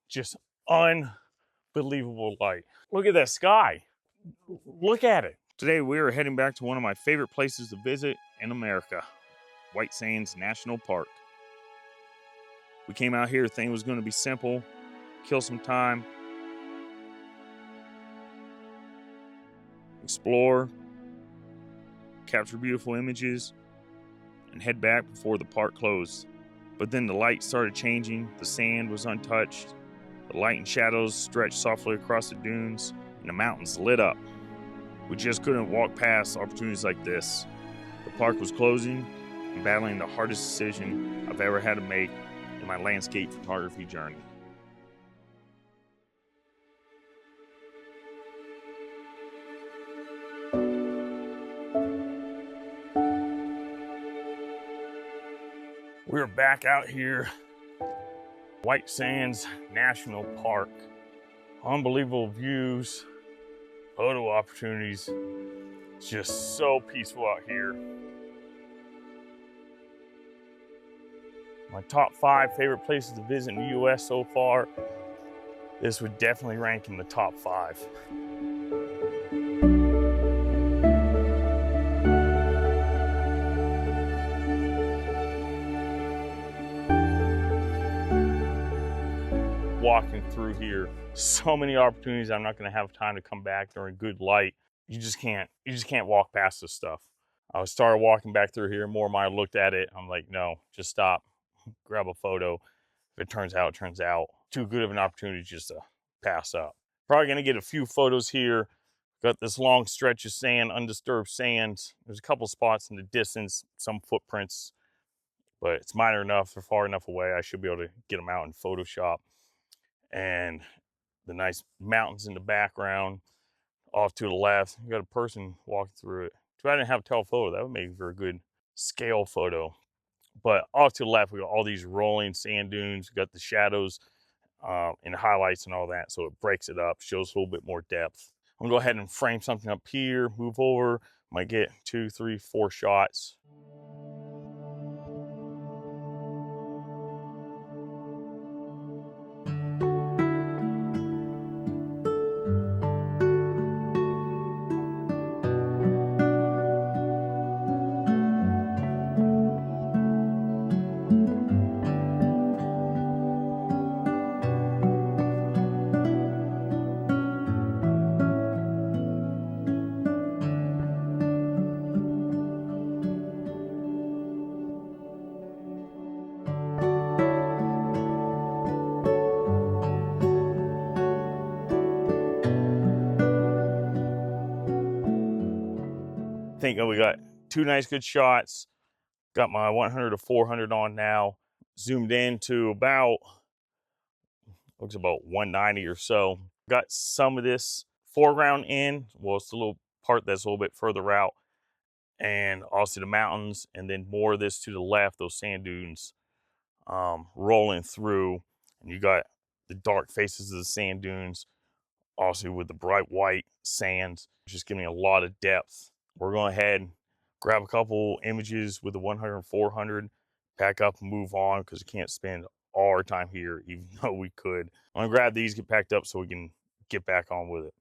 Just unbelievable light. Look at that sky. Look at it. Today we are heading back to one of my favorite places to visit in America, White Sands National Park. We came out here thinking it was going to be simple, kill some time, explore, capture beautiful images, and head back before the park closed. But then the light started changing, the sand was untouched, the light and shadows stretched softly across the dunes, and the mountains lit up. We just couldn't walk past opportunities like this. The park was closing and battling the hardest decision I've ever had to make in my landscape photography journey. We're back out here, White Sands National Park. Unbelievable views, photo opportunities. It's just so peaceful out here. My top 5 favorite places to visit in the US so far, this would definitely rank in the top 5. Walking through here, so many opportunities. I'm not going to have time to come back during good light. You just can't walk past this stuff. I started walking back through here, more and more I looked at it, I'm like, no, just stop, grab a photo. If it turns out, it turns out. Too good of an opportunity just to pass up. Probably going to get a few photos here. Got this long stretch of sand, undisturbed sands. There's a couple spots in the distance, some footprints, but it's minor enough, they're far enough away, I should be able to get them out in Photoshop. And the nice mountains in the background. Off to the left, you got a person walking through it. Too bad I didn't have a telephoto. That would make for a good scale photo. But off to the left, we got all these rolling sand dunes. We got the shadows and highlights and all that, so it breaks it up, shows a little bit more depth. I'm gonna go ahead and frame something up here, move over, might get 2, 3, 4 shots. I think we got 2 nice good shots. Got my 100 to 400 on now. Zoomed in to about, looks about 190 or so. Got some of this foreground in. Well, it's the little part that's a little bit further out. And also the mountains, and then more of this to the left, those sand dunes rolling through. And you got the dark faces of the sand dunes, also with the bright white sands, just giving a lot of depth. We're going ahead, grab a couple images with the 100 and 400, pack up and move on because we can't spend all our time here, even though we could. I'm gonna grab these, get packed up so we can get back on with it.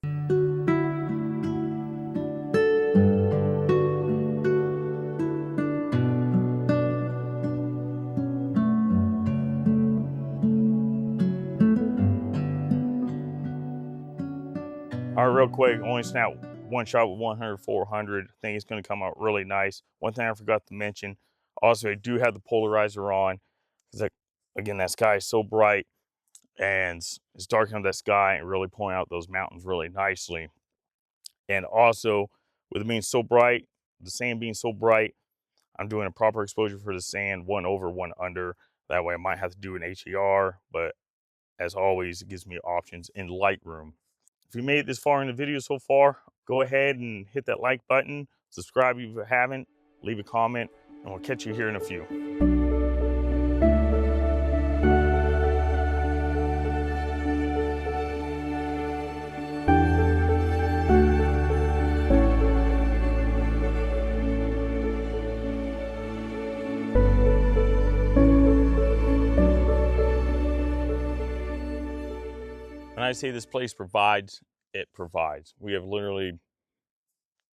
All right, real quick, only snap one shot with 100, 400. I think it's gonna come out really nice. One thing I forgot to mention, also I do have the polarizer on, because again, that sky is so bright and it's darkening up that sky and really pulling out those mountains really nicely. And also, with it being so bright, the sand being so bright, I'm doing a proper exposure for the sand, 1 over, 1 under. That way I might have to do an HAR, but as always, it gives me options in Lightroom. If you made it this far in the video so far, go ahead and hit that like button, subscribe if you haven't, leave a comment, and we'll catch you here in a few. When I say this place provides, it provides. We have literally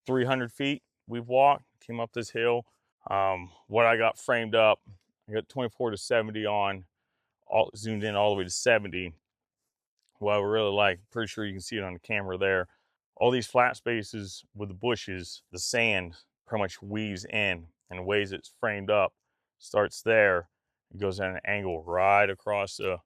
300 feet we've walked, came up this hill. What I got framed up, I got 24 to 70 on, all zoomed in all the way to 70. What I really like, pretty sure you can see it on the camera there. All these flat spaces with the bushes, the sand pretty much weaves in, and the ways it's framed up starts there. It goes at an angle right across the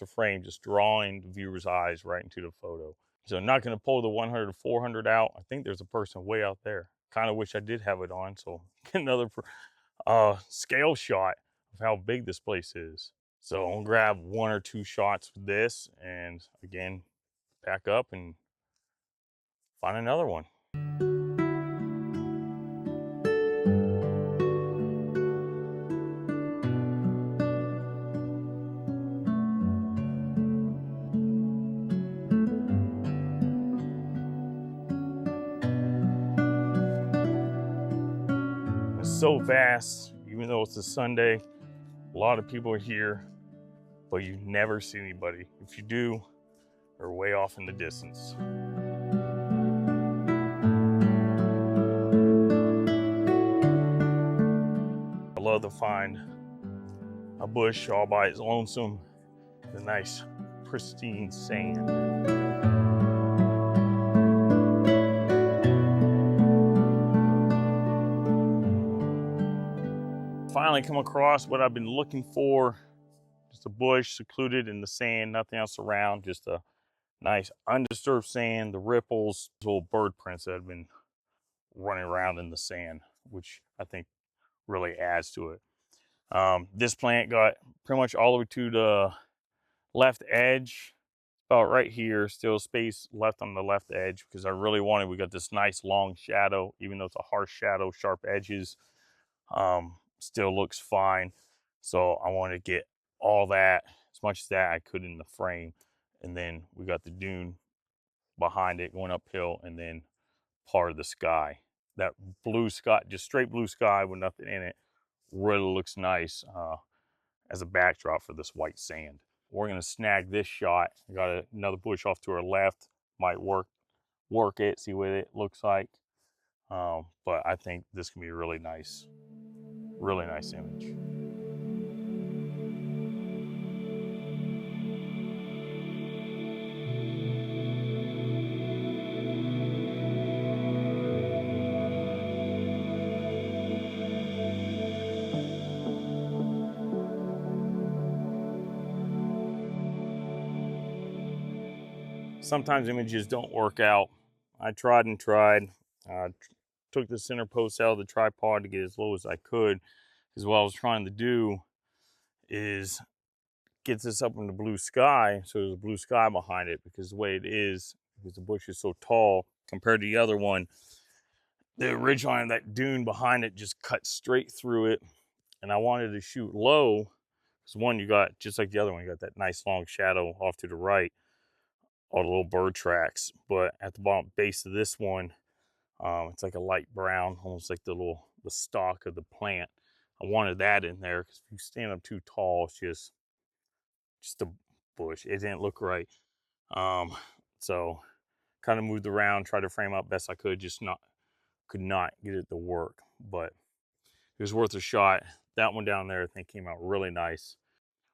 frame, just drawing the viewer's eyes right into the photo. So I'm not going to pull the 100 to 400 out. I think there's a person way out there. Kind of wish I did have it on, so get another scale shot of how big this place is. So I'll grab 1 or 2 shots with this, and again, pack up and find another one. It's so vast, even though it's a Sunday, a lot of people are here, but you never see anybody. If you do, they're way off in the distance. I love to find a bush all by its lonesome, the nice pristine sand. Finally come across what I've been looking for. Just a bush secluded in the sand, nothing else around, just a nice undisturbed sand, the ripples, little bird prints that have been running around in the sand, which I think really adds to it. This plant got pretty much all the way to the left edge, about right here, still space left on the left edge because I really wanted, we got this nice long shadow, even though it's a harsh shadow, sharp edges, still looks fine. So I wanted to get all that, as much as that I could in the frame. And then we got the dune behind it going uphill, and then part of the sky. That blue sky, just straight blue sky with nothing in it, really looks nice as a backdrop for this white sand. We're gonna snag this shot. I got another bush off to our left, might work it, see what it looks like. But I think this can be a really nice image. Sometimes images don't work out. I tried and tried. Took the center post out of the tripod to get as low as I could, because what I was trying to do is get this up in the blue sky, so there's a blue sky behind it, because the way it is, because the bush is so tall compared to the other one, the ridge line of that dune behind it just cut straight through it, and I wanted to shoot low, because one, you got, just like the other one, you got that nice long shadow off to the right, all the little bird tracks, but at the bottom base of this one, it's like a light brown, almost like the stalk of the plant. I wanted that in there, because if you stand up too tall, it's just a bush. It didn't look right. So kind of moved around, tried to frame up best I could, could not get it to work, but it was worth a shot. That one down there I think came out really nice.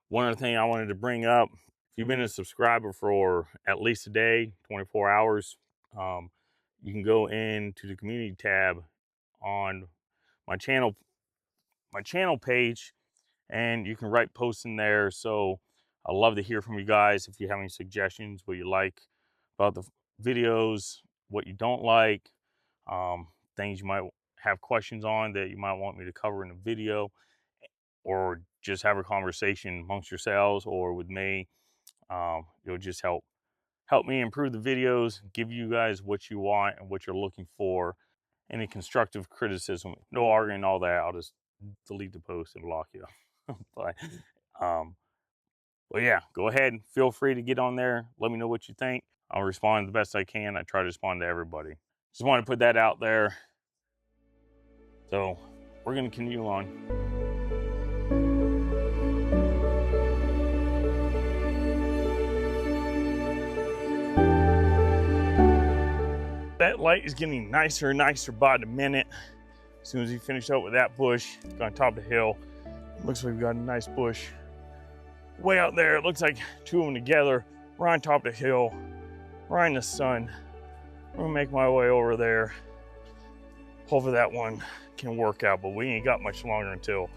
One other thing I wanted to bring up, if you've been a subscriber for at least a day, 24 hours, you can go into the community tab on my channel page, and you can write posts in there. So I love to hear from you guys if you have any suggestions, what you like about the videos, what you don't like, things you might have questions on that you might want me to cover in a video, or just have a conversation amongst yourselves or with me. It'll just help me improve the videos, give you guys what you want and what you're looking for. Any constructive criticism, no arguing, all that, I'll just delete the post and block you. but yeah, go ahead and feel free to get on there. Let me know what you think. I'll respond the best I can. I try to respond to everybody. Just want to put that out there. So we're going to continue on. light is getting nicer and nicer by the minute. As soon as we finish up with that bush, on top of the hill, looks like we've got a nice bush way out there. It looks like two of them together. We're on top of the hill, right in the sun. I'm gonna make my way over there. Hopefully that one can work out, but we ain't got much longer until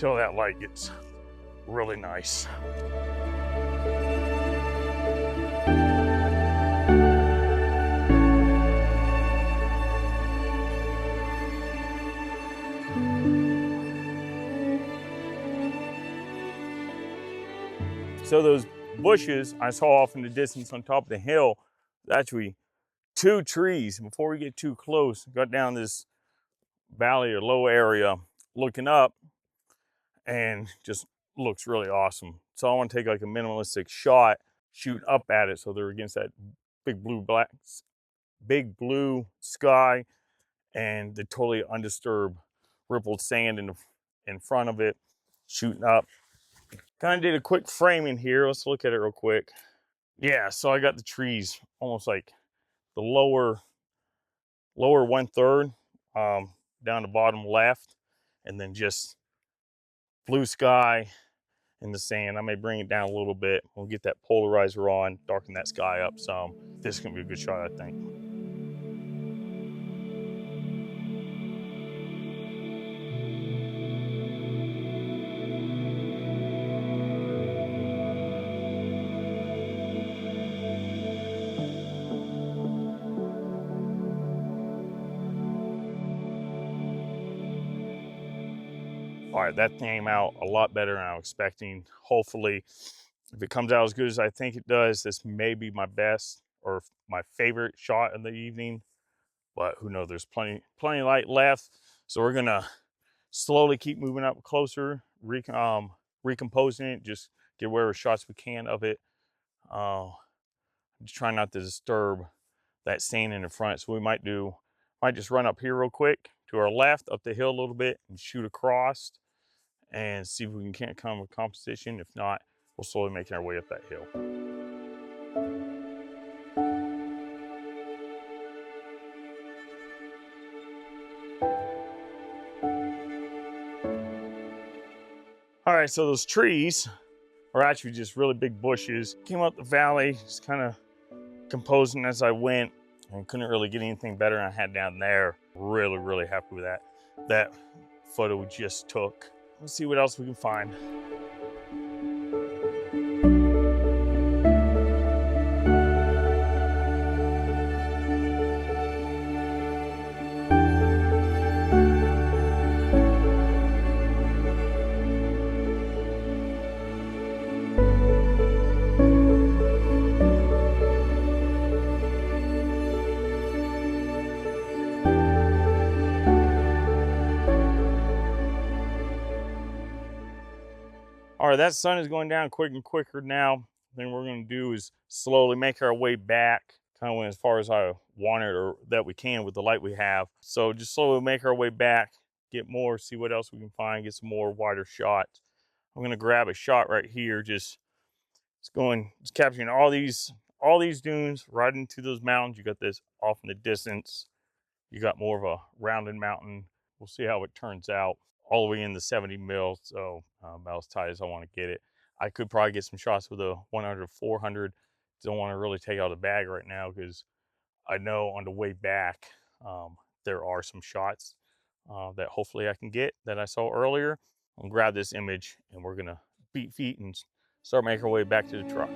that light gets really nice. So those bushes I saw off in the distance on top of the hill, actually 2 trees. Before we get too close, got down this valley or low area looking up, and just looks really awesome. So I want to take like a minimalistic shot, shoot up at it so they're against that big blue sky and the totally undisturbed rippled sand in front of it, shooting up. Kind of did a quick framing here. Let's look at it real quick. Yeah, so I got the trees almost like the lower 1/3 down the bottom left, and then just blue sky and the sand. I may bring it down a little bit. We'll get that polarizer on, darken that sky up some. This is gonna be a good shot, I think. All right, that came out a lot better than I was expecting. Hopefully, if it comes out as good as I think it does, this may be my best or my favorite shot of the evening. But who knows? There's plenty of light left, so we're gonna slowly keep moving up closer, recomposing it, just get whatever shots we can of it. Just trying not to disturb that sand in the front. So we might just run up here real quick to our left, up the hill a little bit, and shoot across and see if we can come with composition. If not, we'll slowly make our way up that hill. All right, so those trees are actually just really big bushes. Came up the valley, just kind of composing as I went, and couldn't really get anything better than I had down there. Really happy with that photo we just took. Let's see what else we can find. All right, that sun is going down quicker and quicker now. Then what we're going to do is slowly make our way back, kind of went as far as I wanted or that we can with the light we have. So just slowly make our way back, get more, see what else we can find, get some more wider shots. I'm going to grab a shot right here, just capturing all these dunes right into those mountains. You got this off in the distance. You got more of a rounded mountain. We'll see how it turns out. All the way in the 70 mil, so about as tight as I want to get it. I could probably get some shots with a 100, 400. Don't want to really take out the bag right now because I know on the way back there are some shots that hopefully I can get that I saw earlier. I'll grab this image and we're gonna beat feet and start making our way back to the truck.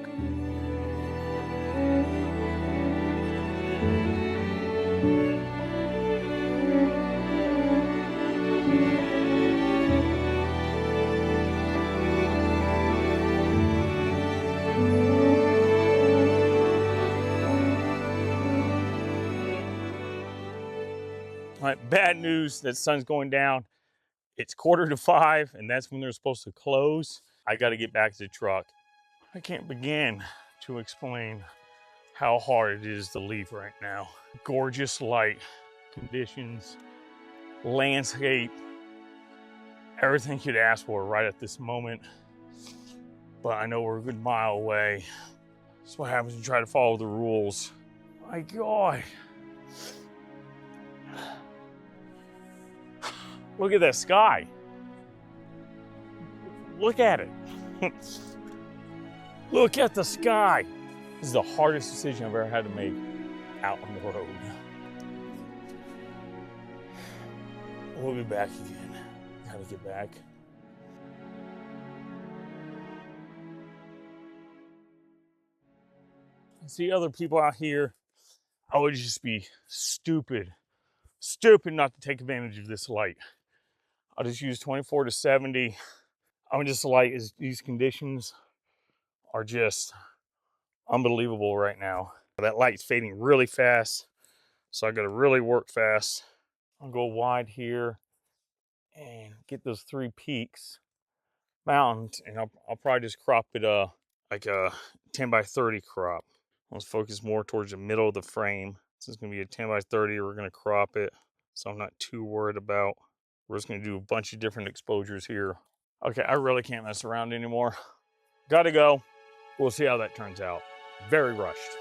All right, bad news, that sun's going down. It's 4:45 and that's when they're supposed to close. I gotta get back to the truck. I can't begin to explain how hard it is to leave right now. Gorgeous light conditions, landscape, everything you'd ask for right at this moment. But I know we're a good mile away. That's what happens when you try to follow the rules. My God. Look at that sky. Look at it. Look at the sky. This is the hardest decision I've ever had to make out on the road. We'll be back again. Gotta get back. I see other people out here. I would just be stupid not to take advantage of this light. I'll just use 24 to 70. I'm just light as these conditions are just unbelievable right now. That light's fading really fast, so I gotta really work fast. I'll go wide here and get those 3 peaks mountains, and I'll probably just crop it like a 10 by 30 crop. Let's focus more towards the middle of the frame. This is gonna be a 10 by 30. We're gonna crop it, so I'm not too worried about. We're just gonna do a bunch of different exposures here. Okay, I really can't mess around anymore. Gotta go. We'll see how that turns out. Very rushed.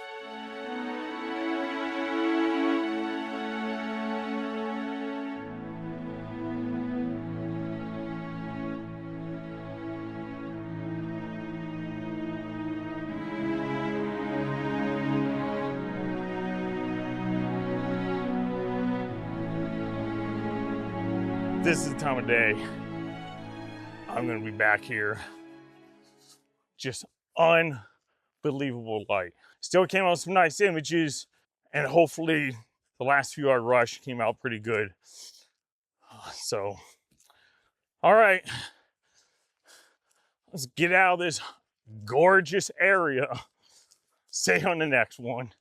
This is the time of day I'm gonna be back here. Just unbelievable light. Still came out with some nice images, and hopefully the last few I rushed came out pretty good. So, all right, let's get out of this gorgeous area. See you on the next one.